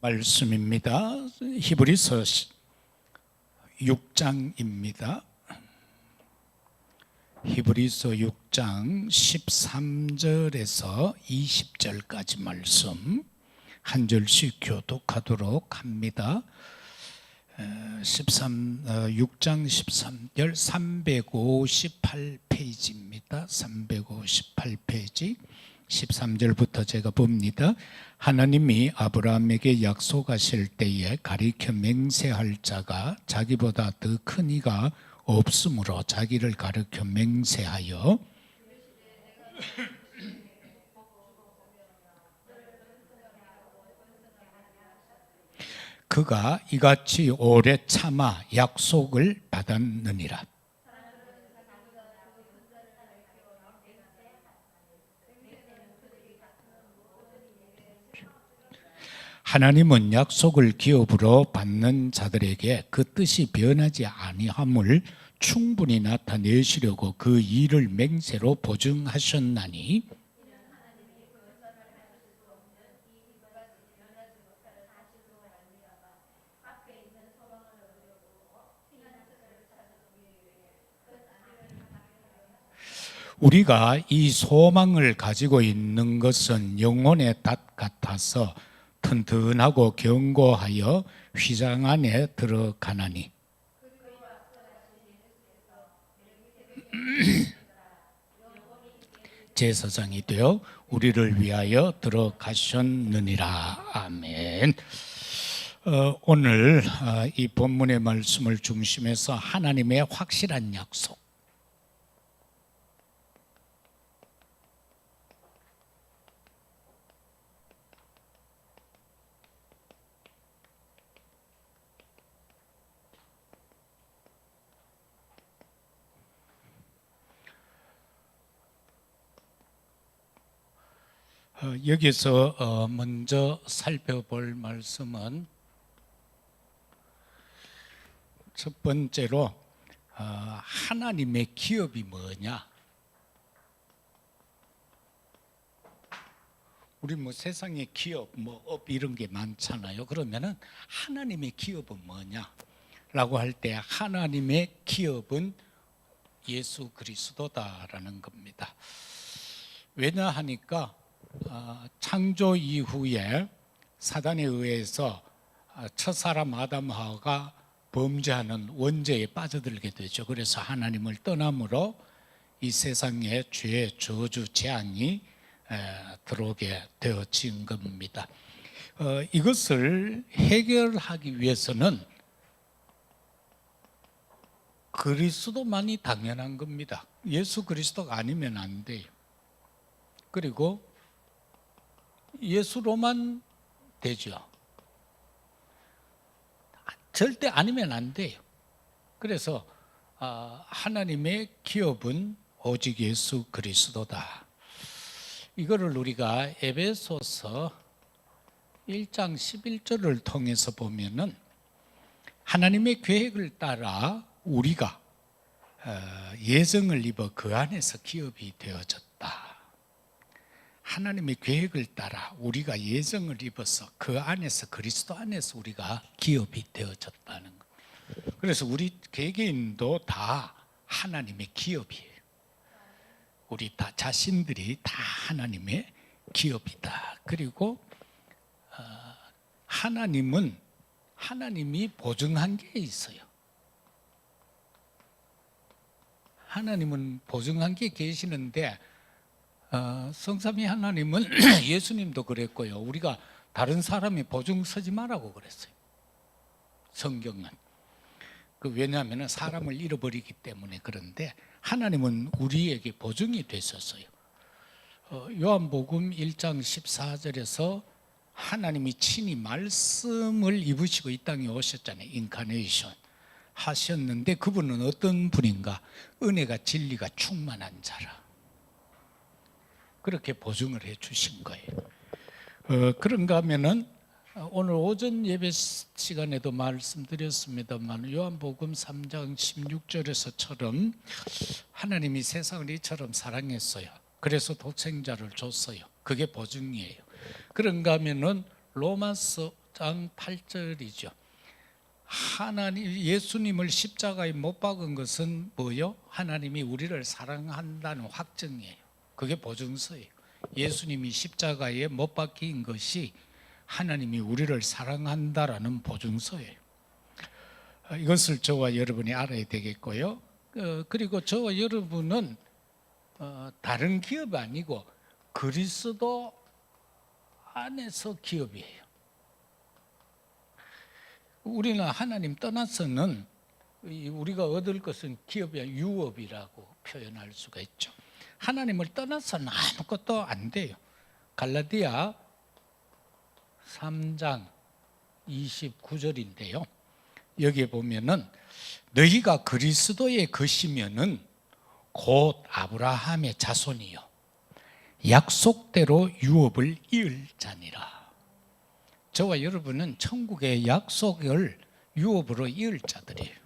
말씀입니다. 히브리서 6장입니다. 히브리서 6장 13절에서 20절까지 말씀 한 절씩 교독하도록 합니다. 6장 13절 358페이지입니다. 358페이지 13절부터 제가 봅니다. 하나님이 아브라함에게 약속하실 때에 가리켜 맹세할 자가 자기보다 더 큰 이가 없으므로 자기를 가리켜 맹세하여 그가 이같이 오래 참아 약속을 받았느니라. 하나님은 약속을 기업으로 받는 자들에게 그 뜻이 변하지 아니함을 충분히 나타내시려고 그 일을 맹세로 보증하셨나니 우리가 이 소망을 가지고 있는 것은 영혼의 닷 같아서 튼튼하고 견고하여 휘장 안에 들어가나니 제사장이 되어 우리를 위하여 들어가셨느니라. 아멘. 오늘 이 본문의 말씀을 중심해서 하나님의 확실한 약속, 여기서 먼저 살펴볼 말씀은 첫 번째로 하나님의 기업이 뭐냐? 우리 세상에 기업, 업 이런 게 많잖아요. 그러면은 하나님의 기업은 뭐냐? 라고 할 때 하나님의 기업은 예수 그리스도다라는 겁니다. 왜냐 하니까 창조 이후에 사단에 의해서 첫사람 아담 하와가 범죄하는 원죄에 빠져들게 되죠. 그래서 하나님을 떠남으로 이 세상에 죄, 저주, 재앙이 들어오게 되어진 겁니다. 이것을 해결하기 위해서는 그리스도만이 당연한 겁니다. 예수 그리스도가 아니면 안 돼요. 그리고 예수로만 되죠. 절대 아니면 안 돼요. 그래서 하나님의 기업은 오직 예수 그리스도다. 이거를 우리가 에베소서 1장 11절을 통해서 보면은 하나님의 계획을 따라 우리가 예정을 입어 그 안에서 기업이 되어졌다. 하나님의 계획을 따라 우리가 예정을 입어서 그 안에서 그리스도 안에서 우리가 기업이 되어졌다는 것. 그래서 우리 개개인도 다 하나님의 기업이에요. 우리 다 자신들이 다 하나님의 기업이다. 그리고 하나님이 보증한 게 있어요. 하나님은 보증한 게 계시는데 성삼위 하나님은 예수님도 그랬고요. 우리가 다른 사람이 보증 서지 말라고 그랬어요. 성경은. 왜냐하면 사람을 잃어버리기 때문에. 그런데 하나님은 우리에게 보증이 되셨어요. 요한복음 1장 14절에서 하나님이 친히 말씀을 입으시고 이 땅에 오셨잖아요. 인카네이션 하셨는데 그분은 어떤 분인가? 은혜가 진리가 충만한 자라. 그렇게 보증을 해 주신 거예요. 그런가 하면은 오늘 오전 예배 시간에도 말씀드렸습니다만 요한복음 3장 16절에서처럼 하나님이 세상을 이처럼 사랑했어요. 그래서 독생자를 줬어요. 그게 보증이에요. 그런가 하면은 로마서 장 8절이죠. 하나님 예수님을 십자가에 못 박은 것은 뭐요? 하나님이 우리를 사랑한다는 확증이에요. 그게 보증서예요. 예수님이 십자가에 못 박힌 것이 하나님이 우리를 사랑한다라는 보증서예요. 이것을 저와 여러분이 알아야 되겠고요. 그리고 저와 여러분은 다른 기업이 아니고 그리스도 안에서 기업이에요. 우리는 하나님 떠나서는 우리가 얻을 것은 기업이 유업이라고 표현할 수가 있죠. 하나님을 떠나서는 아무것도 안 돼요. 갈라디아 3장 29절인데요. 여기에 보면은 너희가 그리스도의 것이면은 곧 아브라함의 자손이요 약속대로 유업을 이을 자니라. 저와 여러분은 천국의 약속을 유업으로 이을 자들이에요.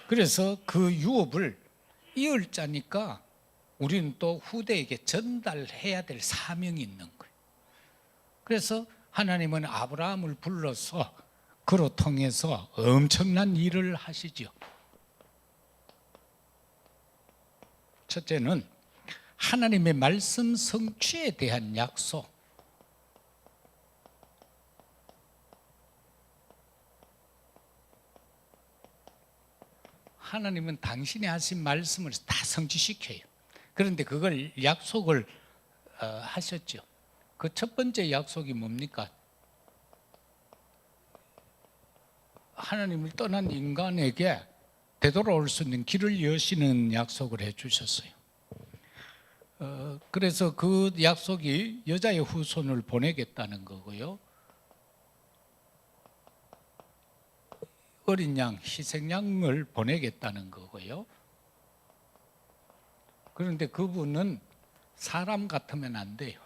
그래서 그 유업을 이을 자니까 우리는 또 후대에게 전달해야 될 사명이 있는 거예요. 그래서 하나님은 아브라함을 불러서 그로 통해서 엄청난 일을 하시죠. 첫째는 하나님의 말씀 성취에 대한 약속. 하나님은 당신이 하신 말씀을 다 성취시켜요. 그런데 그걸 약속을 하셨죠. 그 첫 번째 약속이 뭡니까? 하나님을 떠난 인간에게 되돌아올 수 있는 길을 여시는 약속을 해주셨어요. 그래서 그 약속이 여자의 후손을 보내겠다는 거고요. 어린 양, 희생양을 보내겠다는 거고요. 그런데 그분은 사람 같으면 안 돼요.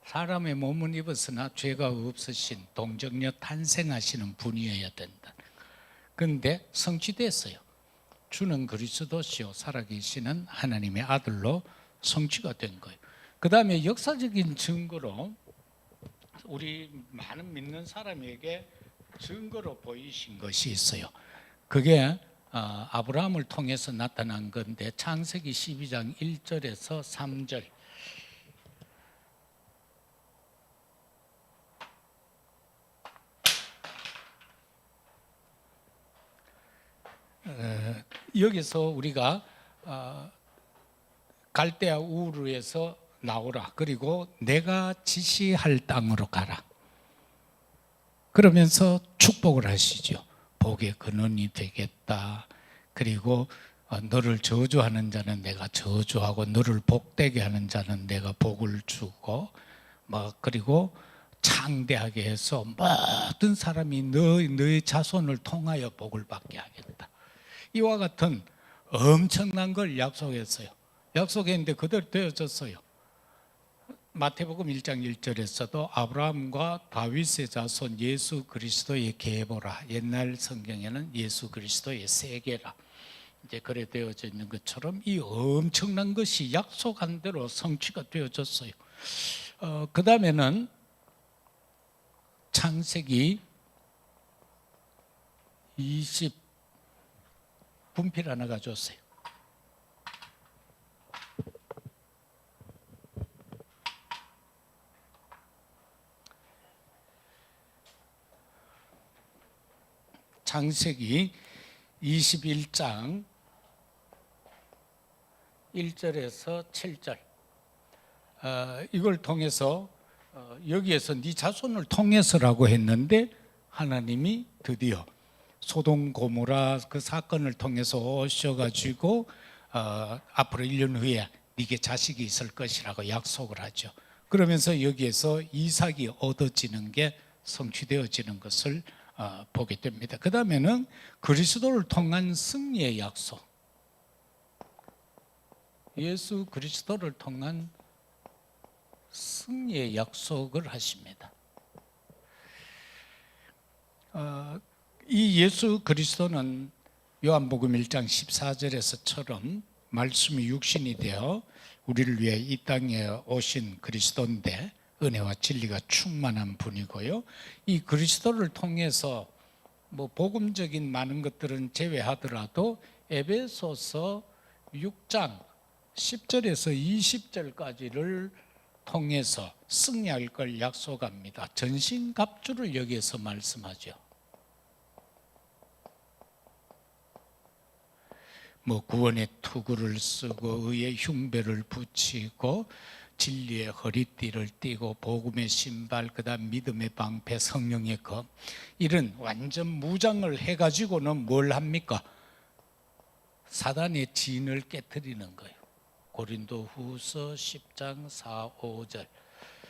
사람의 몸은 입었으나 죄가 없으신 동정녀 탄생하시는 분이어야 된다. 그런데 성취됐어요. 주는 그리스도시요 살아계시는 하나님의 아들로 성취가 된 거예요. 그 다음에 역사적인 증거로 우리 많은 믿는 사람에게 증거로 보이신 것이 있어요. 그게 아브라함을 통해서 나타난 건데 창세기 12장 1절에서 3절. 여기서 우리가 갈대아 우르에서 나오라. 그리고 내가 지시할 땅으로 가라. 그러면서 축복을 하시죠. 복의 근원이 되겠다. 그리고 너를 저주하는 자는 내가 저주하고 너를 복되게 하는 자는 내가 복을 주고 그리고 창대하게 해서 모든 사람이 너의 자손을 통하여 복을 받게 하겠다. 이와 같은 엄청난 걸 약속했어요. 약속했는데 그대로 되어졌어요. 마태복음 1장 1절에서도 아브라함과 다윗의 자손 예수 그리스도의 계보라. 옛날 성경에는 예수 그리스도의 세계라. 이제 그래 되어져 있는 것처럼 이 엄청난 것이 약속한 대로 성취가 되어졌어요. 그 다음에는 창세기 20 분필 하나 가져왔어요. 창세기 21장 1절에서 7절. 이걸 통해서 여기에서 네 자손을 통해서라고 했는데 하나님이 드디어 소돔 고모라 그 사건을 통해서 오셔가지고 앞으로 1년 후에 네게 자식이 있을 것이라고 약속을 하죠. 그러면서 여기에서 이삭이 얻어지는 게 성취되어지는 것을 보게 됩니다. 그 다음에는 그리스도를 통한 승리의 약속. 예수 그리스도를 통한 승리의 약속을 하십니다. 이 예수 그리스도는 요한복음 1장 14절에서처럼 말씀이 육신이 되어 우리를 위해 이 땅에 오신 그리스도인데 은혜와 진리가 충만한 분이고요. 이 그리스도를 통해서 뭐 복음적인 많은 것들은 제외하더라도 에베소서 6장 10절에서 20절까지를 통해서 승리할 걸 약속합니다. 전신갑주를 여기에서 말씀하죠. 뭐 구원의 투구를 쓰고 의의 흉배를 붙이고 진리의 허리띠를 띠고 복음의 신발, 그다음 믿음의 방패, 성령의 검, 이런 완전 무장을 해가지고는 뭘 합니까? 사단의 진을 깨트리는 거예요. 고린도후서 10장 4, 5절.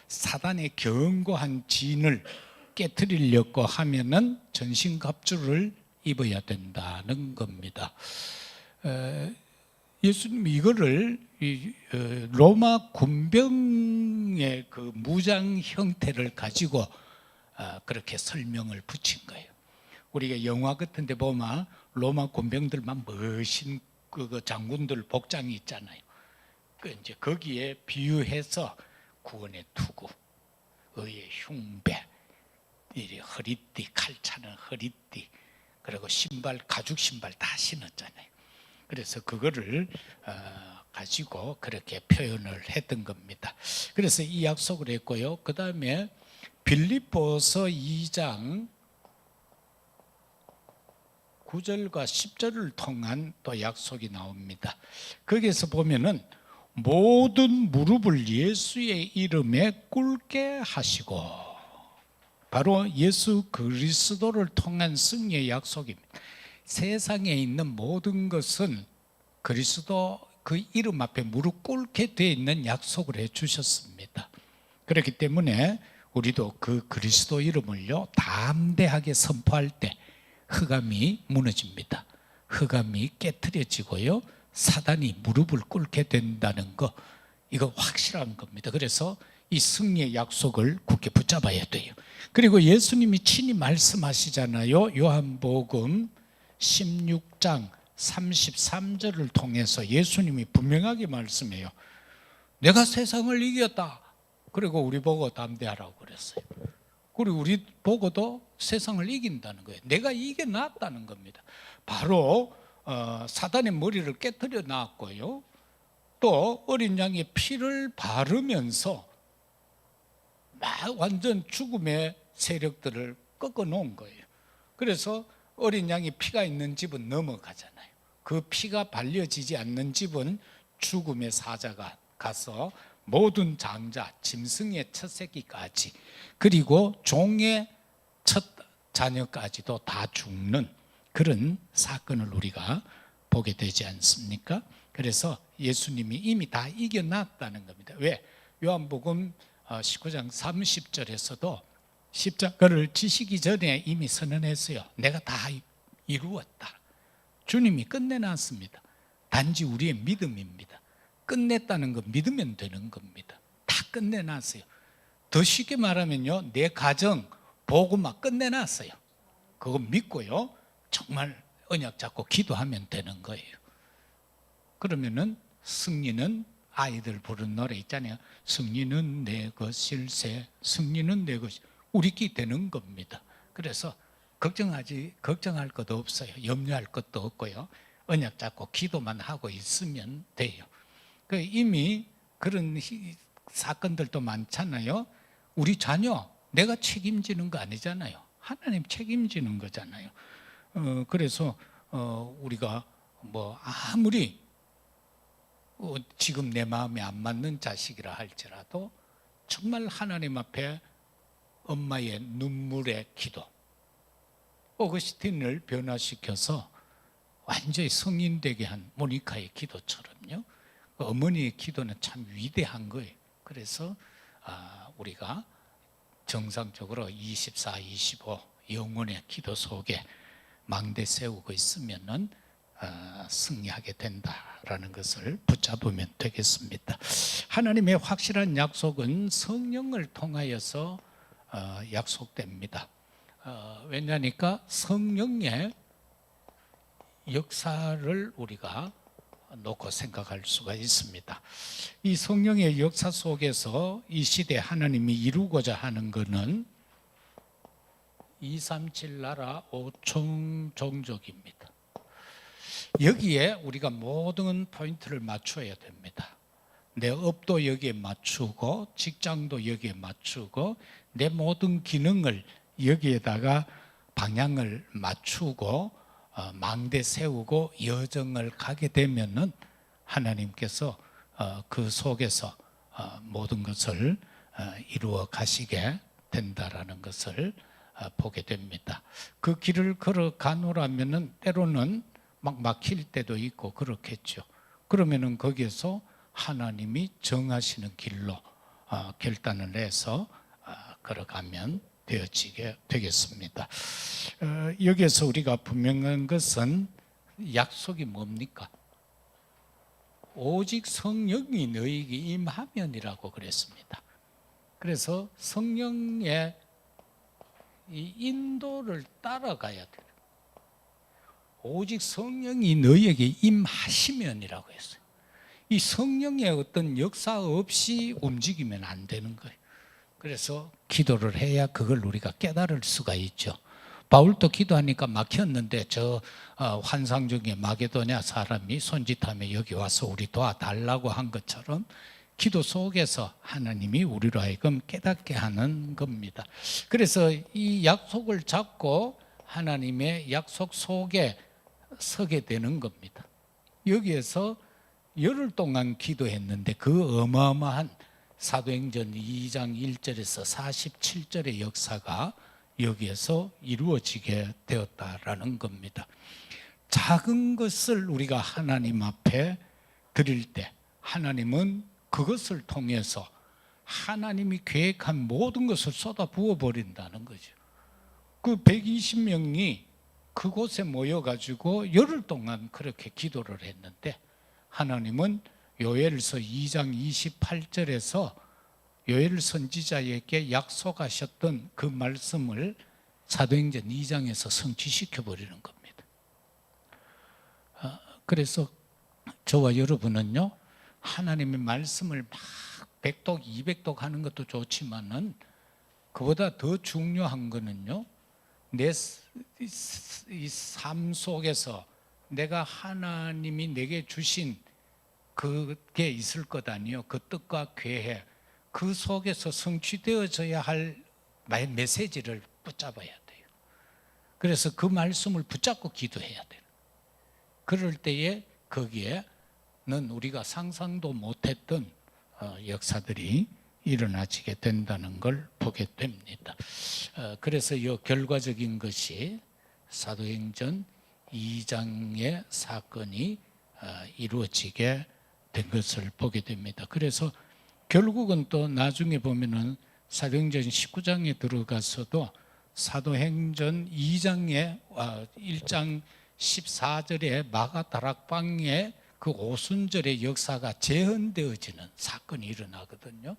사단의 견고한 진을 깨트리려고 하면은 전신갑주를 입어야 된다는 겁니다. 예수님이 이거를 로마 군병의 그 무장 형태를 가지고 그렇게 설명을 붙인 거예요. 우리가 영화 같은 데 보면 로마 군병들만 멋진 그 장군들 복장이 있잖아요. 그 이제 거기에 비유해서 구원의 투구, 의의 흉배, 이 허리띠, 칼 차는 허리띠, 그리고 신발, 가죽 신발 다 신었잖아요. 그래서 그거를 가지고 그렇게 표현을 했던 겁니다. 그래서 이 약속을 했고요. 그 다음에 빌립보서 2장 9절과 10절을 통한 또 약속이 나옵니다. 거기에서 보면은 모든 무릎을 예수의 이름에 꿇게 하시고, 바로 예수 그리스도를 통한 승리의 약속입니다. 세상에 있는 모든 것은 그리스도 그 이름 앞에 무릎 꿇게 되어 있는 약속을 해 주셨습니다. 그렇기 때문에 우리도 그 그리스도 이름을요 담대하게 선포할 때 흑암이 무너집니다. 흑암이 깨트려지고요 사단이 무릎을 꿇게 된다는 거, 이거 확실한 겁니다. 그래서 이 승리의 약속을 굳게 붙잡아야 돼요. 그리고 예수님이 친히 말씀하시잖아요. 요한복음 16장 33절을 통해서 예수님이 분명하게 말씀해요. 내가 세상을 이겼다. 그리고 우리 보고 담대하라고 그랬어요. 그리고 우리 보고도 세상을 이긴다는 거예요. 내가 이겨놨다는 겁니다. 바로 사단의 머리를 깨뜨려 놨고요. 또 어린 양의 피를 바르면서 막 완전 죽음의 세력들을 꺾어 놓은 거예요. 그래서 어린 양이 피가 있는 집은 넘어가잖아요. 그 피가 발려지지 않는 집은 죽음의 사자가 가서 모든 장자, 짐승의 첫 새끼까지, 그리고 종의 첫 자녀까지도 다 죽는 그런 사건을 우리가 보게 되지 않습니까? 그래서 예수님이 이미 다 이겨놨다는 겁니다. 왜? 요한복음 19장 30절에서도 십자가를 지시기 전에 이미 선언했어요. 내가 다 이루었다. 주님이 끝내놨습니다. 단지 우리의 믿음입니다. 끝냈다는 건 믿으면 되는 겁니다. 다 끝내놨어요. 더 쉽게 말하면요, 내 가정 복음화 끝내놨어요. 그거 믿고요, 정말 언약 잡고 기도하면 되는 거예요. 그러면은 승리는, 아이들 부르는 노래 있잖아요. 승리는 내 것일세, 승리는 내 것, 우리끼리 되는 겁니다. 그래서 걱정할 것도 없어요. 염려할 것도 없고요. 언약 잡고 기도만 하고 있으면 돼요. 이미 그런 사건들도 많잖아요. 우리 자녀 내가 책임지는 거 아니잖아요. 하나님 책임지는 거잖아요. 그래서 우리가 뭐 아무리 지금 내 마음에 안 맞는 자식이라 할지라도 정말 하나님 앞에 엄마의 눈물의 기도, 오거스틴을 변화시켜서 완전히 성인 되게 한 모니카의 기도처럼요, 어머니의 기도는 참 위대한 거예요. 그래서 우리가 정상적으로 24, 25 영혼의 기도 속에 망대 세우고 있으면은 승리하게 된다라는 것을 붙잡으면 되겠습니다. 하나님의 확실한 약속은 성령을 통하여서 약속됩니다. 왜냐니까 성령의 역사를 우리가 놓고 생각할 수가 있습니다. 이 성령의 역사 속에서 이 시대 하나님이 이루고자 하는 것은 237 나라 5천 종족입니다. 여기에 우리가 모든 포인트를 맞춰야 됩니다. 내 업도 여기에 맞추고 직장도 여기에 맞추고 내 모든 기능을 여기에다가 방향을 맞추고 망대 세우고 여정을 가게 되면은 하나님께서 그 속에서 모든 것을 이루어 가시게 된다라는 것을 보게 됩니다. 그 길을 걸어가노라면은 때로는 막 막힐 때도 있고 그렇겠죠. 그러면은 거기에서 하나님이 정하시는 길로 결단을 해서 걸어가면 되어지게 되겠습니다. 여기에서 우리가 분명한 것은 약속이 뭡니까? 오직 성령이 너희에게 임하면이라고 그랬습니다. 그래서 성령의 이 인도를 따라가야 돼요. 오직 성령이 너희에게 임하시면이라고 했어요. 이 성령의 어떤 역사 없이 움직이면 안 되는 거예요. 그래서 기도를 해야 그걸 우리가 깨달을 수가 있죠. 바울도 기도하니까 막혔는데 저 환상 중에 마게도냐 사람이 손짓하며 여기 와서 우리 도와달라고 한 것처럼 기도 속에서 하나님이 우리로 하여금 깨닫게 하는 겁니다. 그래서 이 약속을 잡고 하나님의 약속 속에 서게 되는 겁니다. 여기에서 열흘 동안 기도했는데 그 어마어마한 사도행전 2장 1절에서 47절의 역사가 여기에서 이루어지게 되었다라는 겁니다. 작은 것을 우리가 하나님 앞에 드릴 때 하나님은 그것을 통해서 하나님이 계획한 모든 것을 쏟아 부어 버린다는 거죠. 그 120명이 그곳에 모여가지고 열흘 동안 그렇게 기도를 했는데 하나님은 요엘서 2장 28절에서 요엘 선지자에게 약속하셨던 그 말씀을 사도행전 2장에서 성취시켜 버리는 겁니다. 그래서 저와 여러분은요, 하나님의 말씀을 막 100독, 200독 하는 것도 좋지만은 그보다 더 중요한 거는요, 내 삶 속에서 내가 하나님이 내게 주신 그게 있을 것 아니요. 그 뜻과 계획, 그 속에서 성취되어져야 할 메시지를 붙잡아야 돼요. 그래서 그 말씀을 붙잡고 기도해야 돼요. 그럴 때에 거기에는 우리가 상상도 못했던 역사들이 일어나지게 된다는 걸 보게 됩니다. 그래서 이 결과적인 것이 사도행전 2장의 사건이 이루어지게 된 것을 보게 됩니다. 그래서 결국은 또 나중에 보면은 사도행전 19장에 들어가서도 사도행전 2장에 1장 14절에 마가다락방의 그 오순절의 역사가 재현되어지는 사건이 일어나거든요.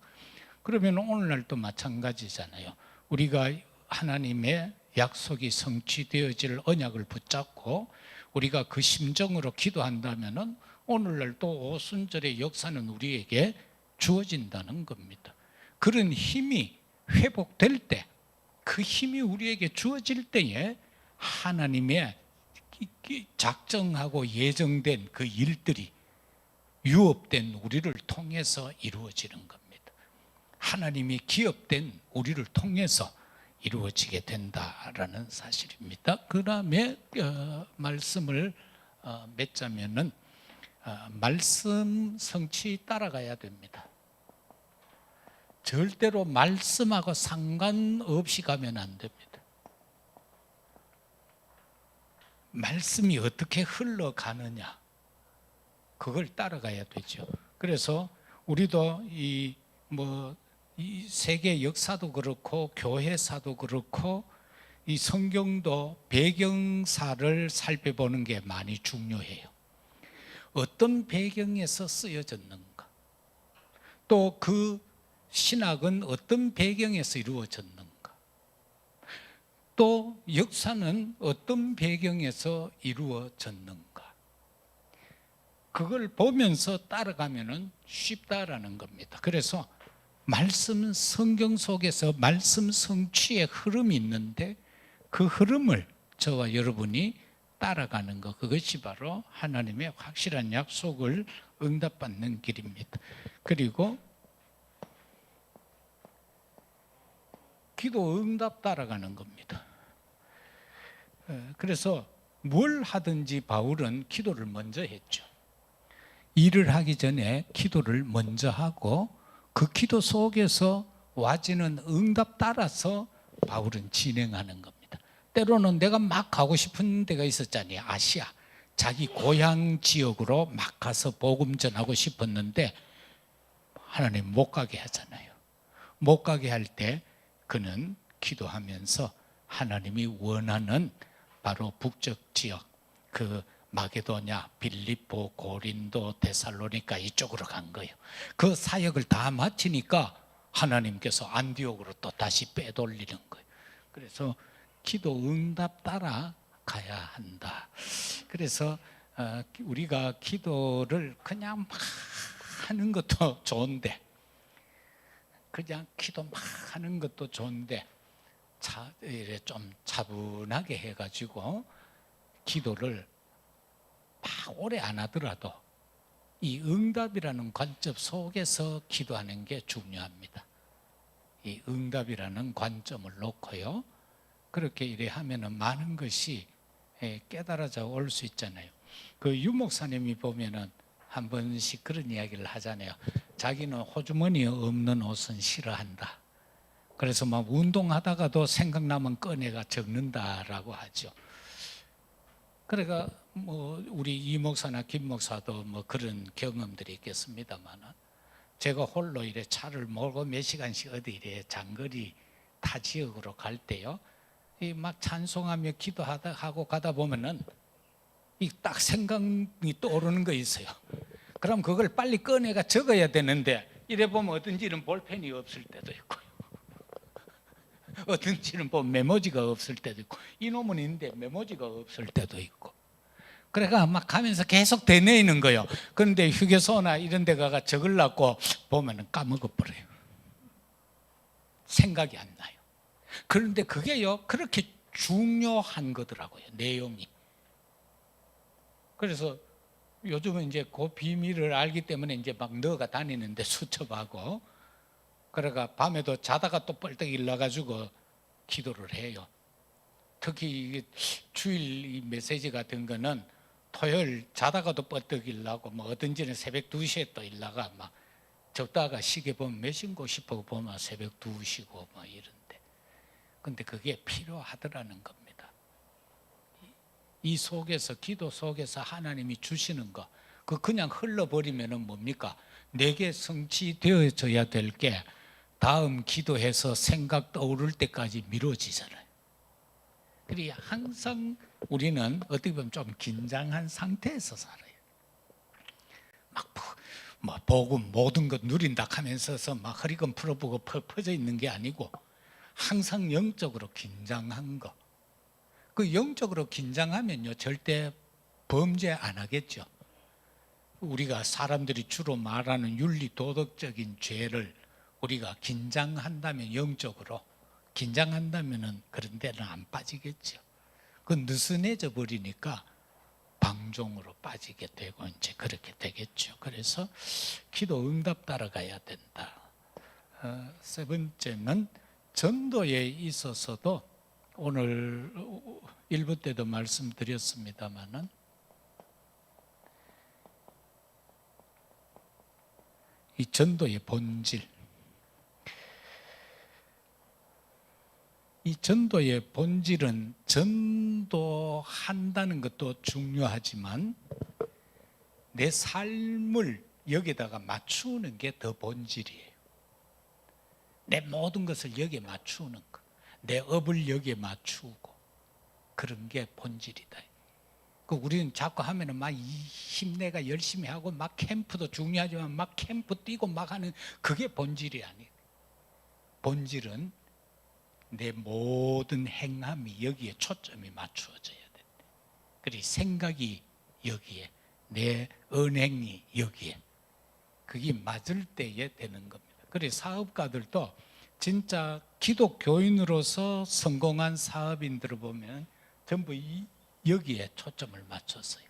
그러면 오늘날도 마찬가지잖아요. 우리가 하나님의 약속이 성취되어질 언약을 붙잡고 우리가 그 심정으로 기도한다면은 오늘날 또 오순절의 역사는 우리에게 주어진다는 겁니다. 그런 힘이 회복될 때, 그 힘이 우리에게 주어질 때에 하나님의 작정하고 예정된 그 일들이 유업된 우리를 통해서 이루어지는 겁니다. 하나님이 기업된 우리를 통해서 이루어지게 된다라는 사실입니다. 그 다음에 말씀을 맺자면은 말씀 성취 따라가야 됩니다. 절대로 말씀하고 상관없이 가면 안 됩니다. 말씀이 어떻게 흘러가느냐, 그걸 따라가야 되죠. 그래서 우리도 이 세계 역사도 그렇고 교회사도 그렇고 이 성경도 배경사를 살펴보는 게 많이 중요해요. 어떤 배경에서 쓰여졌는가, 또 그 신학은 어떤 배경에서 이루어졌는가, 또 역사는 어떤 배경에서 이루어졌는가, 그걸 보면서 따라가면은 쉽다라는 겁니다. 그래서 말씀 성경 속에서 말씀 성취의 흐름이 있는데 그 흐름을 저와 여러분이 따라가는 것, 그것이 바로 하나님의 확실한 약속을 응답받는 길입니다. 그리고 기도 응답 따라가는 겁니다. 그래서 뭘 하든지 바울은 기도를 먼저 했죠. 일을 하기 전에 기도를 먼저 하고 그 기도 속에서 와지는 응답 따라서 바울은 진행하는 겁니다. 때로는 내가 막 가고 싶은 데가 있었잖아요. 아시아. 자기 고향 지역으로 막 가서 복음 전하고 싶었는데 하나님 못 가게 하잖아요. 못 가게 할 때 그는 기도하면서 하나님이 원하는 바로 북쪽 지역, 그 마게도냐, 빌립보, 고린도, 데살로니가 이쪽으로 간 거예요. 그 사역을 다 마치니까 하나님께서 안디옥으로 또 다시 빼돌리는 거예요. 그래서 기도 응답 따라 가야 한다. 그래서 우리가 기도를 그냥 막 하는 것도 좋은데, 그냥 기도 막 하는 것도 좋은데 좀 차분하게 해가지고 기도를 막 오래 안 하더라도 이 응답이라는 관점 속에서 기도하는 게 중요합니다. 이 응답이라는 관점을 놓고요. 그렇게 이래 하면은 많은 것이 깨달아져 올 수 있잖아요. 그 유목사님이 보면은 한 번씩 그런 이야기를 하잖아요. 자기는 호주머니 없는 옷은 싫어한다. 그래서 막 운동하다가도 생각나면 꺼내가 적는다라고 하죠. 그러니까 뭐 우리 이 목사나 김 목사도 뭐 그런 경험들이 있겠습니다만, 제가 홀로 이래 차를 몰고 몇 시간씩 어디 이래 장거리 타 지역으로 갈 때요, 이 막 찬송하며 기도하다 하고 가다 보면은 이 딱 생각이 떠오르는 거 있어요. 그럼 그걸 빨리 꺼내가 적어야 되는데 이래 보면 어떤지는 볼펜이 없을 때도 있고요. 어떤지는 보면 메모지가 없을 때도 있고, 이놈은 있는데 메모지가 없을 때도 있고. 그래가 막 가면서 계속 되뇌이는 거예요. 그런데 휴게소나 이런 데 가가 적으려고 보면은 까먹어버려요. 생각이 안 나요. 그런데 그게요, 그렇게 중요한 거더라고요, 내용이. 그래서 요즘은 이제 그 비밀을 알기 때문에 이제 막 넣어가 다니는데 수첩하고, 그래가 밤에도 자다가 또 뻘떡 일어나가지고 기도를 해요. 특히 주일 이 메시지 같은 거는 토요일 자다가도 뻘떡 일어나고, 뭐 어떤지는 새벽 2시에 또 일어나가 막 적다가 시계 보면 몇 시인고 싶어 보면 새벽 2시고 뭐 이런데. 근데 그게 필요하더라는 겁니다. 이 속에서, 기도 속에서 하나님이 주시는 거, 그 그냥 흘러버리면은 뭡니까? 내게 성취되어져야 될 게 다음 기도해서 생각 떠오를 때까지 미뤄지잖아요. 그래서 항상 우리는 어떻게 보면 좀 긴장한 상태에서 살아요. 막 뭐 복음 모든 것 누린다 하면서 막 허리건 풀어보고 퍼져 있는 게 아니고 항상 영적으로 긴장한 거. 그 영적으로 긴장하면요 절대 범죄 안 하겠죠. 우리가 사람들이 주로 말하는 윤리 도덕적인 죄를 우리가 긴장한다면, 영적으로 긴장한다면은 그런 데는 안 빠지겠죠. 그 느슨해져 버리니까 방종으로 빠지게 되고 이제 그렇게 되겠죠. 그래서 기도 응답 따라가야 된다. 세 번째는 전도에 있어서도 오늘 1부 때도 말씀드렸습니다마는 이 전도의 본질, 이 전도의 본질은 전도한다는 것도 중요하지만 내 삶을 여기다가 맞추는 게 더 본질이에요. 내 모든 것을 여기에 맞추는 것, 내 업을 여기에 맞추고 그런 게 본질이다. 그 우리는 자꾸 하면은 막 힘내가 열심히 하고 막 캠프도 중요하지만 막 캠프 뛰고 막 하는 그게 본질이 아니에요. 본질은 내 모든 행함이 여기에 초점이 맞추어져야 된다. 그리고 생각이 여기에 내 은행이 여기에 그게 맞을 때에 되는 겁니다. 그래서 사업가들도 진짜 기독교인으로서 성공한 사업인들을 보면 전부 여기에 초점을 맞췄어요.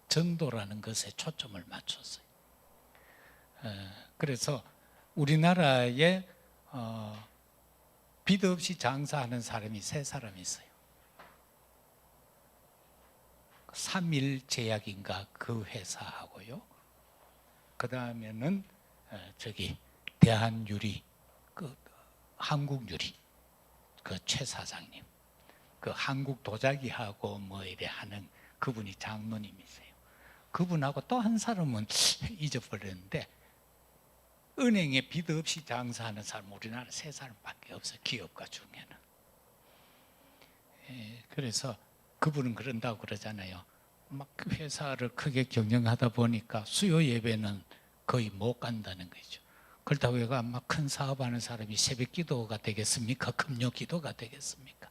전도라는 것에 초점을 맞췄어요. 그래서 우리나라에 빚 없이 장사하는 사람이 3사람이 있어요. 3일제약인가 그 회사하고요. 그 다음에는 저기 대한유리, 그 한국유리, 그 최 사장님, 그 한국 도자기하고 뭐 이래 하는 그분이 장로님이세요. 그분하고 또 한 사람은 잊어버렸는데 은행에 빚 없이 장사하는 사람 우리나라 3사람밖에 없어요. 기업가 중에는. 그래서 그분은 그런다고 그러잖아요. 막 회사를 크게 경영하다 보니까 수요 예배는 거의 못 간다는 거죠. 그렇다고 해가 막 큰 사업하는 사람이 새벽 기도가 되겠습니까? 금요 기도가 되겠습니까?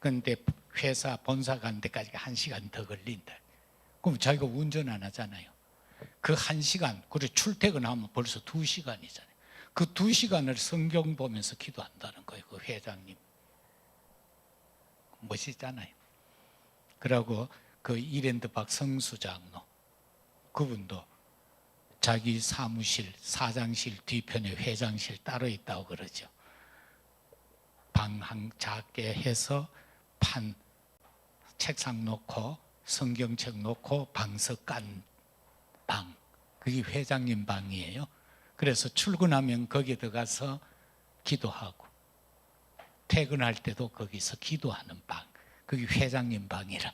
그런데 회사 본사 가는 데까지 1시간 더 걸린다. 그럼 자기가 운전 안 하잖아요. 그 1시간, 그리고 출퇴근하면 벌써 2시간이잖아요. 그 2시간을 성경 보면서 기도한다는 거예요. 그 회장님. 멋있잖아요. 그리고 그 이랜드 박성수 장로, 그분도 자기 사무실, 사장실 뒤편에 회장실 따로 있다고 그러죠. 방 한 작게 해서 책상 놓고 성경책 놓고 방석 깐 방, 그게 회장님 방이에요. 그래서 출근하면 거기에 들어가서 기도하고 퇴근할 때도 거기서 기도하는 방, 그게 회장님 방이라.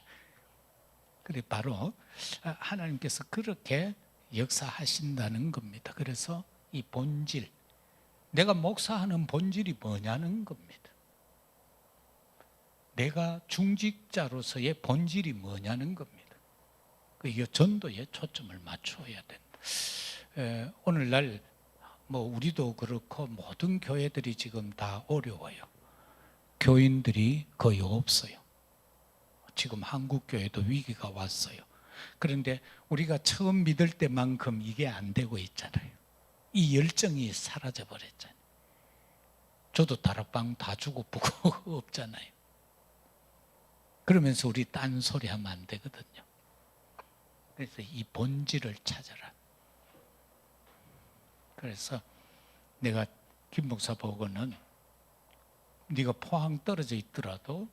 그래 바로 하나님께서 그렇게 역사하신다는 겁니다. 그래서 이 본질, 내가 목사하는 본질이 뭐냐는 겁니다. 내가 중직자로서의 본질이 뭐냐는 겁니다. 이 전도에 초점을 맞춰야 된다. 오늘날 뭐 우리도 그렇고 모든 교회들이 지금 다 어려워요. 교인들이 거의 없어요. 지금 한국 교회도 위기가 왔어요. 그런데 우리가 처음 믿을 때만큼 이게 안 되고 있잖아요. 이 열정이 사라져 버렸잖아요. 저도 다락방 다 주고 보고 없잖아요. 그러면서 우리 딴소리 하면 안 되거든요. 그래서 이 본질을 찾아라. 그래서 내가 김 목사 보고는 네가 포항 떨어져 있더라도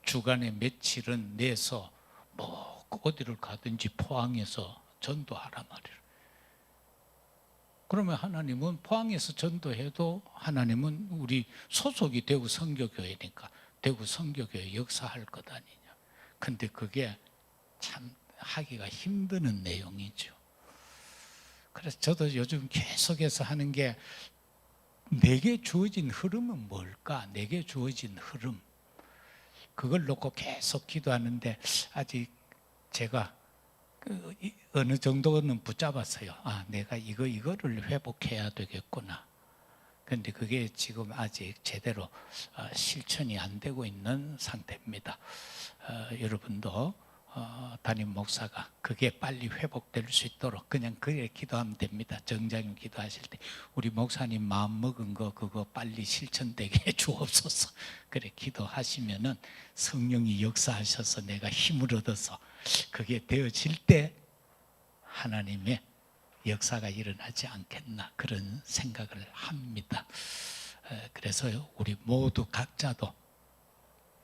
주간에 며칠은 내서 뭐 어디를 가든지 포항에서 전도하라 말이야. 그러면 하나님은 포항에서 전도해도 하나님은 우리 소속이 대구 선교교회니까 대구 선교교회 역사할 것 아니냐. 근데 그게 참 하기가 힘드는 내용이죠. 그래서 저도 요즘 계속해서 하는 게 내게 주어진 흐름은 뭘까? 내게 주어진 흐름. 그걸 놓고 계속 기도하는데 아직 제가 어느 정도는 붙잡았어요. 아, 내가 이거를 회복해야 되겠구나. 그런데 그게 지금 아직 제대로 실천이 안 되고 있는 상태입니다. 여러분도 담임 목사가 그게 빨리 회복될 수 있도록 그냥 그래 기도하면 됩니다. 정장님 기도하실 때 우리 목사님 마음 먹은 거 그거 빨리 실천되게 해 주옵소서. 그래 기도하시면은 성령이 역사하셔서 내가 힘을 얻어서 그게 되어질 때 하나님의 역사가 일어나지 않겠나 그런 생각을 합니다. 그래서 우리 모두 각자도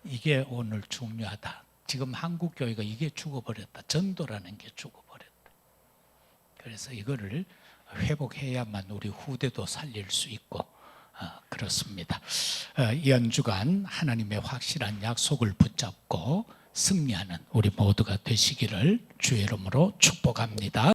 이게 오늘 중요하다. 지금 한국 교회가 이게 죽어버렸다. 전도라는 게 죽어버렸다. 그래서 이거를 회복해야만 우리 후대도 살릴 수 있고 그렇습니다. 이 한 주간 하나님의 확실한 약속을 붙잡고 승리하는 우리 모두가 되시기를 주의 이름으로 축복합니다.